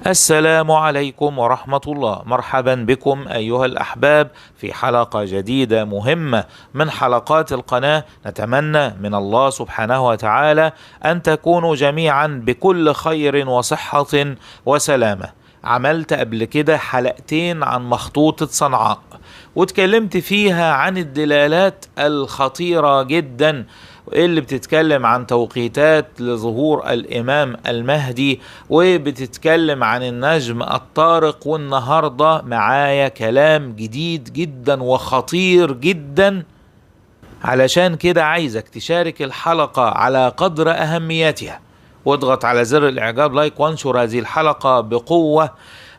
السلام عليكم ورحمة الله. مرحبا بكم أيها الأحباب في حلقة جديدة مهمة من حلقات القناة. نتمنى من الله سبحانه وتعالى أن تكونوا جميعا بكل خير وصحة وسلامة. عملت قبل كده حلقتين عن مخطوطة صنعاء واتكلمت فيها عن الدلالات الخطيرة جدا اللي بتتكلم عن توقيتات لظهور الإمام المهدي، وبتتكلم عن النجم الطارق. والنهاردة معايا كلام جديد جدا وخطير جدا، علشان كده عايزك تشارك الحلقة على قدر أهميتها، واضغط على زر الإعجاب لايك، وانشر هذه الحلقة بقوة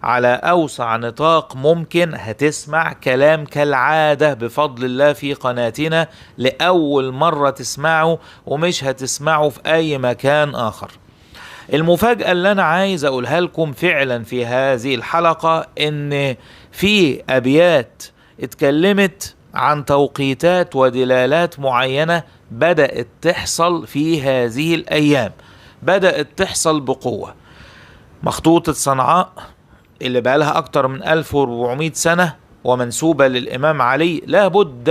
على أوسع نطاق ممكن. هتسمع كلام كالعادة بفضل الله في قناتنا لأول مرة تسمعه، ومش هتسمعه في أي مكان آخر. المفاجأة اللي أنا عايز أقولها لكم فعلا في هذه الحلقة إن في أبيات اتكلمت عن توقيتات ودلالات معينة بدأت تحصل في هذه الأيام، بدأت تحصل بقوة. مخطوطة صنعاء اللي بقالها أكتر من 1400 سنة ومنسوبة للإمام علي، لابد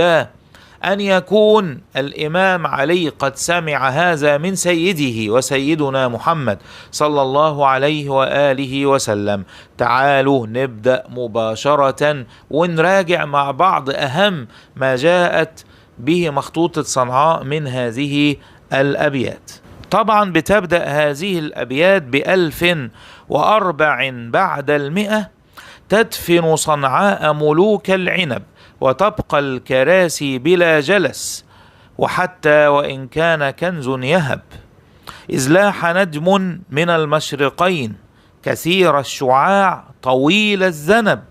أن يكون الإمام علي قد سمع هذا من سيده وسيدنا محمد صلى الله عليه وآله وسلم. تعالوا نبدأ مباشرة ونراجع مع بعض أهم ما جاءت به مخطوطة صنعاء من هذه الأبيات. طبعا بتبدأ هذه الأبيات ب1004 بعد 100: تدفن صنعاء ملوك العنب وتبقى الكراسي بلا جلس، وحتى وإن كان كنز يهب، إذ لاح نجم من المشرقين كثير الشعاع طويل الذنب،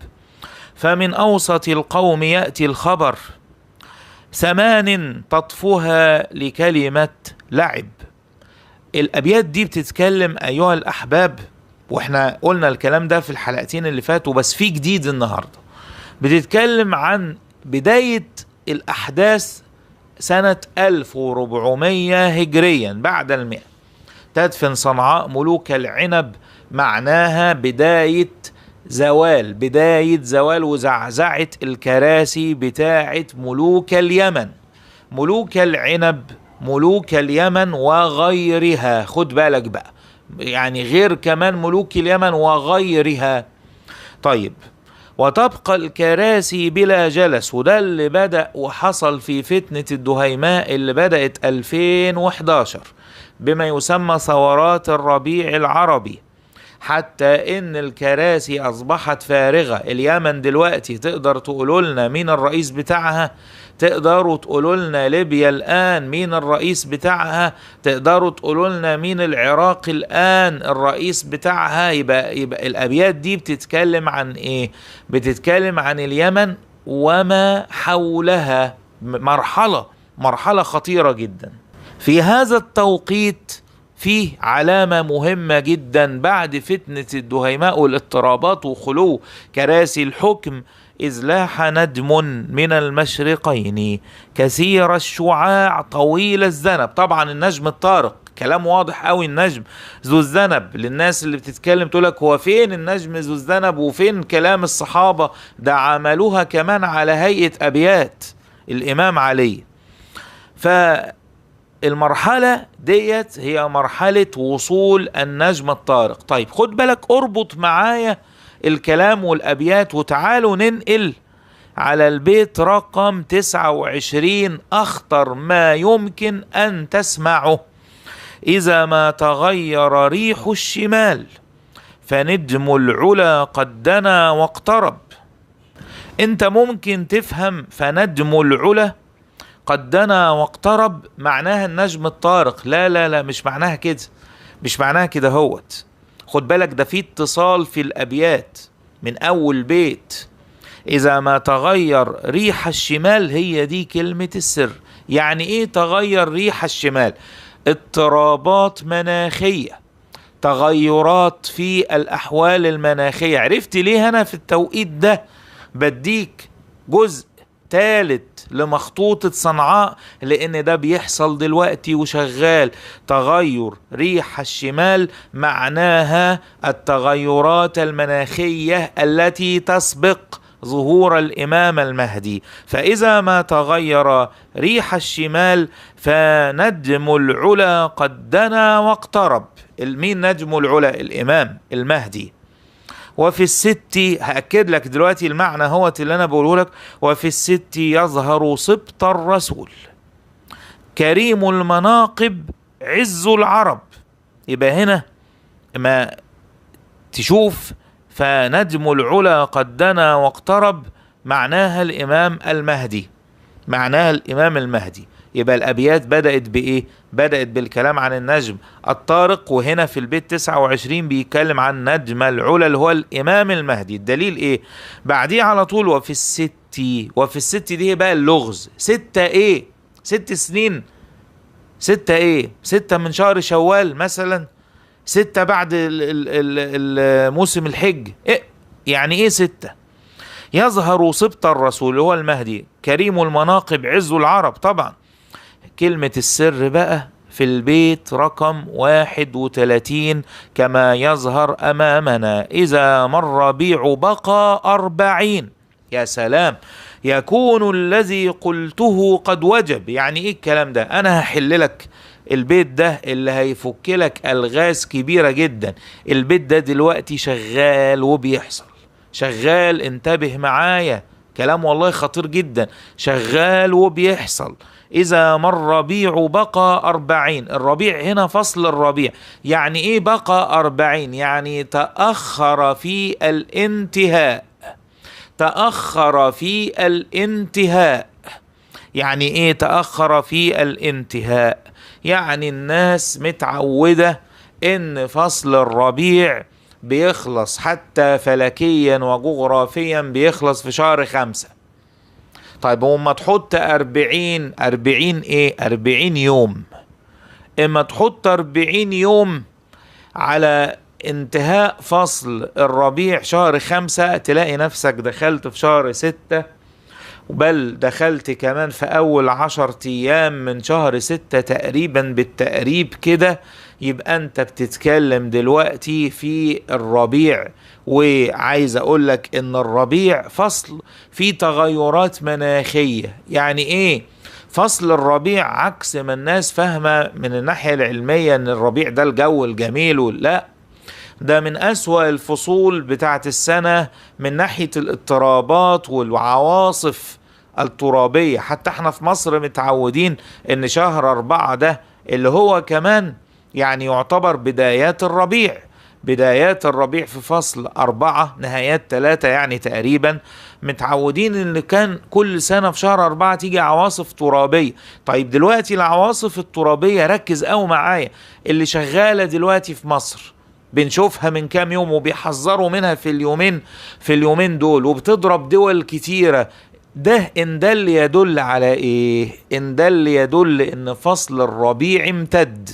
فمن أوسط القوم يأتي الخبر 8 تطفها لكلمة لعب. الأبيات دي بتتكلم أيها الأحباب، وإحنا قلنا الكلام ده في الحلقتين اللي فاتوا بس في جديد النهاردة، بتتكلم عن بداية الأحداث سنة 1400 هجريا بعد 100. تدفن صنعاء ملوك العنب معناها بداية زوال وزعزعة الكراسي بتاعة ملوك اليمن، ملوك العنب، ملوك اليمن وغيرها. خد بالك بقى، يعني غير كمان ملوك اليمن وغيرها. طيب، وتبقى الكراسي بلا جلس، وده اللي بدأ وحصل في فتنة الدهيماء اللي بدأت 2011 بما يسمى ثورات الربيع العربي، حتى ان الكراسي اصبحت فارغة. اليمن دلوقتي تقدر تقولوا لنا مين الرئيس بتاعها؟ تقدروا تقولوا لنا ليبيا الآن مين الرئيس بتاعها؟ تقدروا تقولوا لنا مين العراق الآن الرئيس بتاعها؟ يبقى الأبيات دي بتتكلم عن إيه؟ بتتكلم عن اليمن وما حولها، مرحلة خطيرة جدا. في هذا التوقيت فيه علامة مهمة جدا بعد فتنة الدهيماء والاضطرابات وخلو كراسي الحكم: إذ لاح نجم من المشرقين كثير الشعاع طويل الذنب. طبعا النجم الطارق، كلام واضح قوي، النجم ذو الذنب. للناس اللي بتتكلم تقولك هو فين النجم ذو الذنب وفين كلام الصحابة؟ ده عملوها كمان على هيئة أبيات الإمام علي. فالمرحلة ديت هي مرحلة وصول النجم الطارق. طيب خد بالك، اربط معايا الكلام والأبيات وتعالوا ننقل على البيت رقم 29، أخطر ما يمكن أن تسمعه: إذا ما تغير ريح الشمال فنجم العلا قد دنا واقترب. انت ممكن تفهم فنجم العلا قد دنا واقترب معناها النجم الطارق. لا لا لا، مش معناها كده، مش معناها كده. هوت خد بالك، ده في اتصال في الأبيات من أول بيت: إذا ما تغير ريح الشمال. هي دي كلمة السر. يعني إيه تغير ريح الشمال؟ اضطرابات مناخية، تغيرات في الأحوال المناخية. عرفت ليه أنا في التوقيت ده بديك جزء تالت لمخطوطة صنعاء، لأن ده بيحصل دلوقتي وشغال. تغير ريح الشمال معناها التغيرات المناخية التي تسبق ظهور الإمام المهدي. فإذا ما تغير ريح الشمال فنجم العلا قد دنا واقترب. مين نجم العلا؟ الإمام المهدي. وفي الست، هأكد لك دلوقتي المعنى هو اللي أنا بقوله لك، وفي الست يظهر سبط الرسول كريم المناقب عز العرب. يبقى هنا ما تشوف فنجم العلا قد دنا واقترب معناها الإمام المهدي، معناها الإمام المهدي. يبقى الأبيات بدأت بإيه؟ بدأت بالكلام عن النجم الطارق، وهنا في البيت 29 بيتكلم عن نجم العلا اللي هو الإمام المهدي. الدليل إيه؟ بعديه على طول وفي الست. وفي الست دي بقى اللغز. 6 إيه؟ 6 سنين. 6 إيه؟ 6 من شهر شوال مثلا، 6 بعد موسم الحج. إيه؟ يعني إيه 6؟ يظهر سبط الرسول اللي هو المهدي كريم المناقب عز العرب. طبعا كلمة السر بقى في البيت رقم 31 كما يظهر أمامنا: إذا مر ربيع بقى 40. يا سلام، يكون الذي قلته قد وجب. يعني إيه الكلام ده؟ أنا هحل لك البيت ده اللي هيفك لك ألغاز كبيرة جدا. البيت ده دلوقتي شغال وبيحصل، شغال، انتبه معايا، كلام والله خطير جدا، شغال وبيحصل. إذا مر ربيع بقى 40. الربيع هنا فصل الربيع. يعني إيه بقى 40؟ يعني تأخر في الانتهاء، تأخر في الانتهاء. يعني إيه تأخر في الانتهاء؟ يعني الناس متعودة إن فصل الربيع بيخلص حتى فلكيا وجغرافيا بيخلص في شهر 5. طيب وما تحط 40 ايه؟ 40 يوم. اما تحط 40 يوم على انتهاء فصل الربيع شهر 5 تلاقي نفسك دخلت في شهر 6، بل دخلت كمان في أول 10 أيام من شهر 6 تقريبا بالتقريب كده. يبقى أنت بتتكلم دلوقتي في الربيع. وعايز أقولك إن الربيع فصل فيه تغيرات مناخية. يعني إيه فصل الربيع؟ عكس ما الناس فاهمة من الناحية العلمية إن الربيع ده الجو الجميل، لا، ده من أسوأ الفصول بتاعت السنة من ناحية الاضطرابات والعواصف الترابية. حتى احنا في مصر متعودين ان شهر 4 ده اللي هو كمان يعني يعتبر بدايات الربيع، بدايات الربيع في فصل 4 نهايات 3 يعني تقريبا. متعودين ان كان كل سنة في شهر 4 تيجي عواصف ترابية. طيب دلوقتي العواصف الترابية ركز قوي معايا اللي شغالة دلوقتي في مصر، بنشوفها من كام يوم وبيحذروا منها في اليومين دول، وبتضرب دول كتيرة. ده إن دل يدل على إيه؟ إن دل يدل إن فصل الربيع امتد،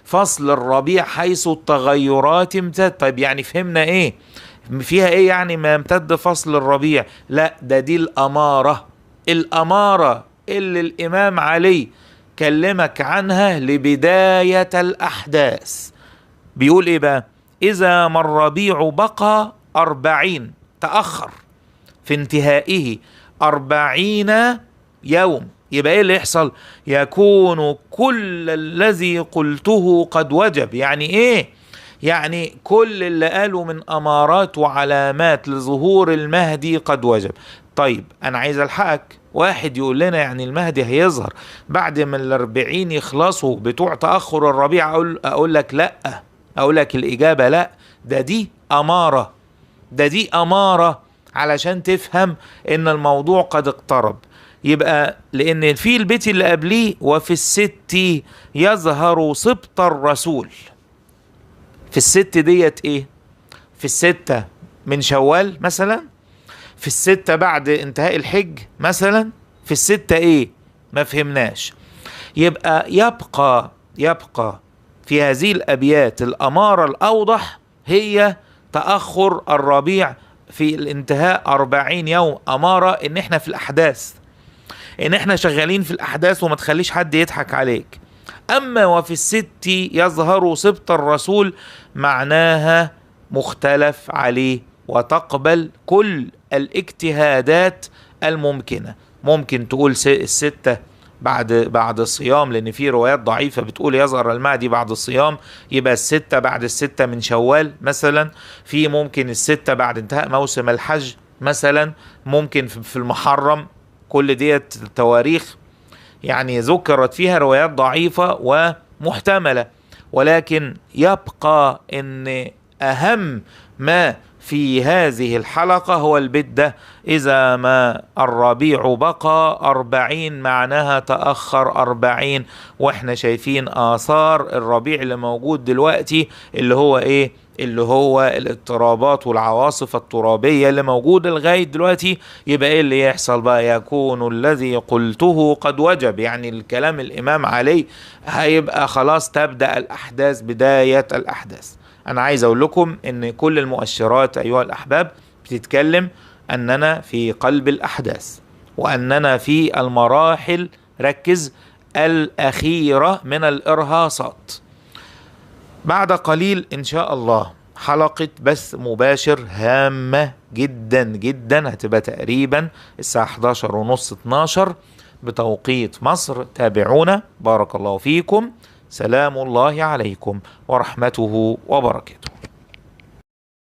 فصل الربيع حيث التغيرات امتد. طيب يعني فهمنا إيه؟ فيها إيه يعني ما امتد فصل الربيع؟ لا، دي الأمارة، الأمارة اللي الإمام علي كلمك عنها لبداية الأحداث. بيقول إيه بقى؟ إذا ما الربيع بقى 40، تأخر في انتهائه 40 يوم. يبقى إيه اللي يحصل؟ يكون كل الذي قلته قد وجب. يعني إيه؟ يعني كل اللي قالوا من أمارات وعلامات لظهور المهدي قد وجب. طيب أنا عايز ألحقك، واحد يقول لنا يعني المهدي هيظهر بعد ما 40 يخلصوا بتوع تأخر الربيع؟ أقول لك لأ، أقول لك الإجابة لأ، دي أمارة، دي أمارة علشان تفهم إن الموضوع قد اقترب. يبقى لأن في البيت اللي قبليه وفي الست يظهر سبط الرسول. في الست ديت إيه؟ في 6 من شوال مثلا، في 6 بعد انتهاء الحج مثلا، في 6 إيه؟ ما فهمناش. يبقى في هذه الأبيات الأمارة الأوضح هي تأخر الربيع في الانتهاء 40 يوم أمارة إن إحنا في الأحداث، إن إحنا شغالين في الأحداث وما تخليش حد يضحك عليك. أما وفي الست يظهر سبط الرسول معناها مختلف عليه، وتقبل كل الاجتهادات الممكنة. ممكن تقول الستة بعد الصيام، لأن في روايات ضعيفة بتقول يظهر المهدي بعد الصيام، يبقى الستة بعد الستة من شوال مثلا. في ممكن الستة بعد انتهاء موسم الحج مثلا، ممكن في المحرم. كل ديت تواريخ يعني ذكرت فيها روايات ضعيفة ومحتملة، ولكن يبقى ان اهم ما في هذه الحلقة هو البدة. إذا ما الربيع بقى 40 معناها تأخر 40، وإحنا شايفين آثار الربيع اللي موجود دلوقتي، اللي هو إيه؟ اللي هو الاضطرابات والعواصف الترابية اللي موجودة لغاية دلوقتي. يبقى إيه اللي يحصل بقى؟ يكون الذي قلته قد وجب، يعني الكلام الإمام علي هيبقى خلاص تبدأ الأحداث، بداية الأحداث. أنا عايز أقول لكم إن كل المؤشرات أيها الأحباب بتتكلم أننا في قلب الأحداث، وأننا في المراحل، ركز، الأخيرة من الإرهاصات. بعد قليل إن شاء الله حلقة بث مباشر هامة جدا جدا، هتبقى تقريبا الساعة 11:30 12 بتوقيت مصر. تابعونا، بارك الله فيكم، سلام الله عليكم ورحمته وبركاته.